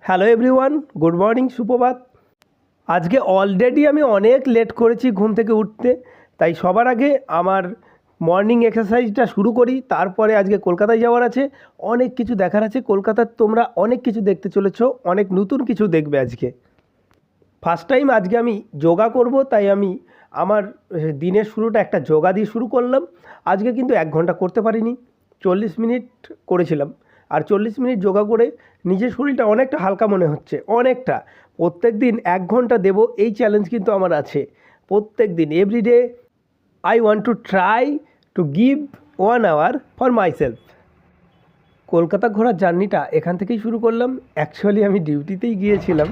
Hello everyone, good morning, সুপ্রভাত। আজকে already আমি অনেক লেট করেছি ঘুম থেকে উঠতে, তাই সবার আগে আমার মর্নিং এক্সারসাইজটা শুরু করি। তারপরে আজকে কলকাতায় যাওয়ার আছে, অনেক কিছু দেখার আছে। কলকাতার তোমরা অনেক কিছু দেখতে চলেছো, অনেক নতুন কিছু দেখবে আজকে। ফার্স্ট টাইম আজকে আমি যোগা করব, তাই আমি আমার দিনের শুরুটা একটা যোগা দিয়ে শুরু করলাম। আজকে কিন্তু 1 ঘন্টা করতে পারিনি, 40 মিনিট করেছিলাম। আর 40 মিনিট যোগা করে নিজের শরীরটা অনেকটা হালকা মনে হচ্ছে, অনেকটা। প্রত্যেক দিন 1 ঘন্টা দেব, এই চ্যালেঞ্জ কিন্তু আমার আছে। প্রত্যেক দিন everyday I want to try to give 1 hour for myself. Kolkata ঘোরার জার্নিটা এখান থেকেই শুরু করলাম। অ্যাকচুয়ালি আমি ডিউটিতেই গিয়েছিলাম।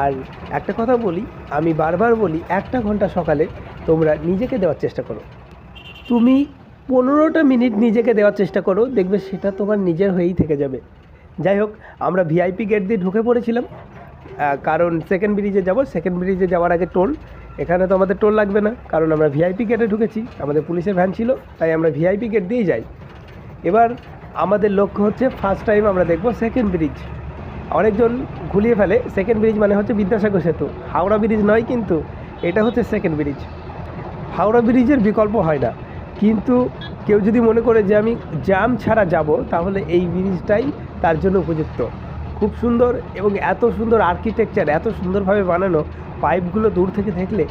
আর একটা কথা বলি, আমি বারবার বলি, 1 ঘন্টা সকালে তোমরা নিজেকে দেওয়ার চেষ্টা করো। তুমি 15টা মিনিট নিজেকে দেওয়ার চেষ্টা করো, দেখবে সেটা তোমার নিজের হয়েই থেকে যাবে। যাই হোক, আমরা ভিআইপি গেট দিয়ে ঢুকে পড়েছিলাম, কারণ সেকেন্ড ব্রিজে যাব। সেকেন্ড ব্রিজে যাওয়ার আগে টোল, এখানে তো আমাদের টোল লাগবে না, কারণ আমরা ভিআইপি গেটে ঢুকেছি। আমাদের পুলিশের ভ্যান ছিল, তাই আমরা ভিআইপি গেট দিয়েই যাই। এবার আমাদের লক্ষ্য হচ্ছে ফার্স্ট টাইম আমরা দেখব সেকেন্ড ব্রিজ। অনেকজন ঘুরিয়ে ফেলে, সেকেন্ড ব্রিজ মানে হচ্ছে বিদ্যাসাগর সেতু, হাওড়া ব্রিজ নয়, কিন্তু এটা হচ্ছে সেকেন্ড ব্রিজ। হাওড়া ব্রিজের বিকল্প হয় না, কিন্তু কেউ যদি মনে করে যে আমি জ্যাম ছাড়া যাব, তাহলে এই ব্রিজটাই তার জন্য উপযুক্ত। খুব সুন্দর, এবং এত সুন্দর আর্কিটেকচার, এত সুন্দরভাবে বানানো। পাইপগুলো দূর থেকে দেখলে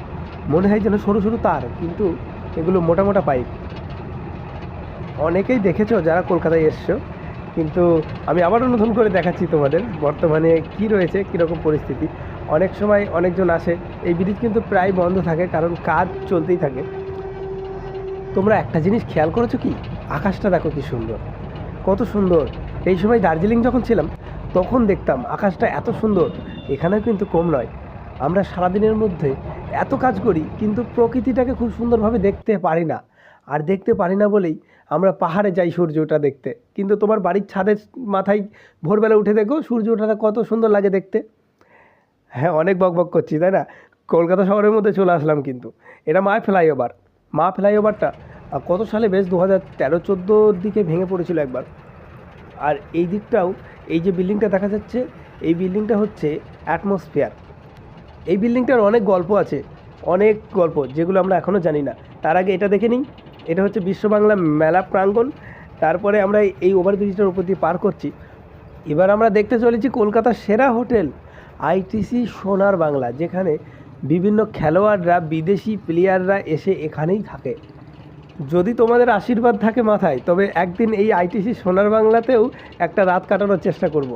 মনে হয় যেন সরু সরু তার, কিন্তু এগুলো মোটা মোটা পাইপ। অনেকেই দেখেছো যারা কলকাতায় এসছো, কিন্তু আমি আবারও নতুন করে দেখাচ্ছি তোমাদের বর্তমানে কি রয়েছে, কীরকম পরিস্থিতি। অনেক সময় অনেকজন আসে, এই ব্রিজ কিন্তু প্রায় বন্ধ থাকে, কারণ কাজ চলতেই থাকে। তোমরা একটা জিনিস খেয়াল করেছো কি? আকাশটা দেখো কি সুন্দর, কত সুন্দর। এই সময় দার্জিলিং যখন ছিলাম তখন দেখতাম আকাশটা এত সুন্দর। এখানেও কিন্তু কম নয়। আমরা সারাদিনের মধ্যে এত কাজ করি, কিন্তু প্রকৃতিটাকে খুব সুন্দরভাবে দেখতে পারি না। আর দেখতে পারি না বলেই আমরা পাহাড়ে যাই সূর্য ওঠা দেখতে, কিন্তু তোমার বাড়ির ছাদের মাথায় ভোরবেলা উঠে দেখো সূর্য ওঠাটা কত সুন্দর লাগে দেখতে। হ্যাঁ, অনেক বকবক করছি তাই না? কলকাতা শহরের মধ্যে চলে আসলাম, কিন্তু এটা মা ফ্লাইওভারটা কত সালে, বেশ 2013-14 দিকে ভেঙে পড়েছিল একবার। আর এই দিকটাও, এই যে বিল্ডিংটা দেখা যাচ্ছে, এই বিল্ডিংটা হচ্ছে অ্যাটমসফিয়ার। এই বিল্ডিংটার অনেক গল্প আছে, অনেক গল্প যেগুলো আমরা এখনও জানি না। তার আগে এটা দেখে নিই, এটা হচ্ছে বিশ্ব বাংলা মেলা প্রাঙ্গণ। তারপরে আমরা এই ওভারব্রিজটার উপর দিয়ে পার করছি। এবার আমরা দেখতে চলেছি কলকাতার সেরা হোটেল আইটিসি সোনার বাংলা, যেখানে বিভিন্ন খেলোয়াড়রা, বিদেশি প্লেয়াররা এসে এখানেই থাকে। যদি তোমাদের আশীর্বাদ থাকে মাথায়, তবে একদিন এই আইটিসি সোনার বাংলাতেও একটা রাত কাটানোর চেষ্টা করব।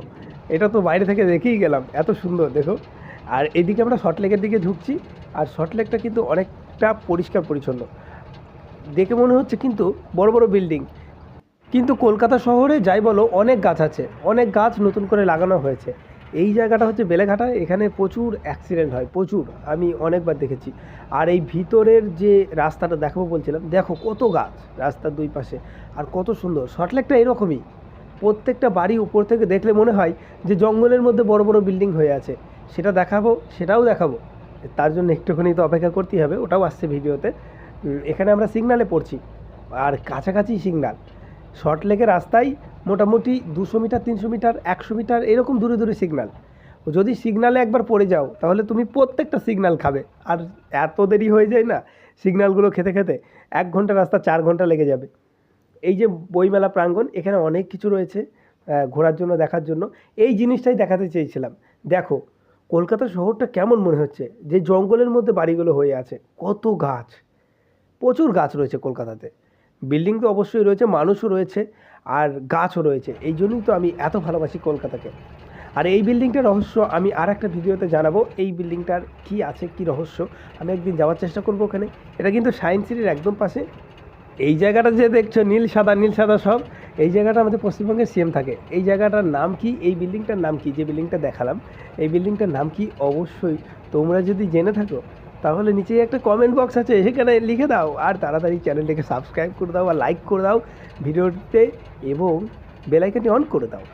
এটা তো বাইরে থেকে দেখেই গেলাম, এত সুন্দর দেখো। আর এদিকে আমরা সল্টলেকের দিকে ঢুকছি, আর সল্টলেকটা কিন্তু অনেকটা পরিষ্কার পরিচ্ছন্ন দেখে মনে হচ্ছে, কিন্তু বড় বড় বিল্ডিং। কিন্তু কলকাতা শহরে যাই বলো, অনেক গাছ আছে, অনেক গাছ নতুন করে লাগানো হয়েছে। এই জায়গাটা হচ্ছে বেলেঘাটা, এখানে প্রচুর অ্যাক্সিডেন্ট হয়, প্রচুর, আমি অনেকবার দেখেছি। আর এই ভিতরের যে রাস্তাটা দেখাবো বলছিলাম, দেখো কত গাছ রাস্তার দুই পাশে, আর কত সুন্দর। সল্টলেকটা এরকমই, প্রত্যেকটা বাড়ি উপর থেকে দেখলে মনে হয় যে জঙ্গলের মধ্যে বড় বড় বিল্ডিং হয়ে আছে। সেটাও দেখাবো। তার জন্য একটুখানি তো অপেক্ষা করতেই হবে, ওটাও আসছে ভিডিওতে। এখানে আমরা সিগনালে পড়ছি, আর কাছাকাছি সিগনাল। সল্টলেকের রাস্তায় মোটামুটি 200 মিটার, 300 মিটার, 100 মিটার এরকম দূরে দূরে সিগনাল। যদি সিগনালে একবার পড়ে যাও, তাহলে তুমি প্রত্যেকটা সিগনাল খাবে। আর এত দেরি হয়ে যায় না সিগনালগুলো খেতে খেতে, 1 ঘন্টা রাস্তা 4 ঘন্টা লেগে যাবে। এই যে বইমেলা প্রাঙ্গণ, এখানে অনেক কিছু রয়েছে ঘোরার জন্য, দেখার জন্য। এই জিনিসটাই দেখাতে চেয়েছিলাম। দেখো কলকাতা শহরটা কেমন মনে হচ্ছে, যে জঙ্গলের মধ্যে বাড়িগুলো হয়ে আছে, কত গাছ, প্রচুর গাছ রয়েছে কলকাতাতে। বিল্ডিং তো অবশ্যই রয়েছে, মানুষও রয়েছে, আর গাছও রয়েছে। এই জন্যই তো আমি এত ভালোবাসি কলকাতাকে। আর এই বিল্ডিংটার রহস্য আমি আর একটা ভিডিওতে জানাবো, এই বিল্ডিংটার কি আছে, কি রহস্য। আমি একদিন যাওয়ার চেষ্টা করবো ওখানে। এটা কিন্তু সায়েন্স সিটির একদম পাশে। এই জায়গাটা যে দেখছো নীল সাদা সব, এই জায়গাটা আমাদের পশ্চিমবঙ্গের সিএম থাকে। এই জায়গাটার নাম কি, এই বিল্ডিংটার নাম কি, যে বিল্ডিংটা দেখালাম, এই বিল্ডিংটার নাম কি? অবশ্যই তোমরা যদি জেনে থাকো, তাহলে নিচেই একটা কমেন্ট বক্স আছে, সেখানে লিখে দাও। আর তাড়াতাড়ি চ্যানেলটাকে সাবস্ক্রাইব করে দাও, আর লাইক করে দাও ভিডিওতে, এবং বেল আইকনটি অন করে দাও।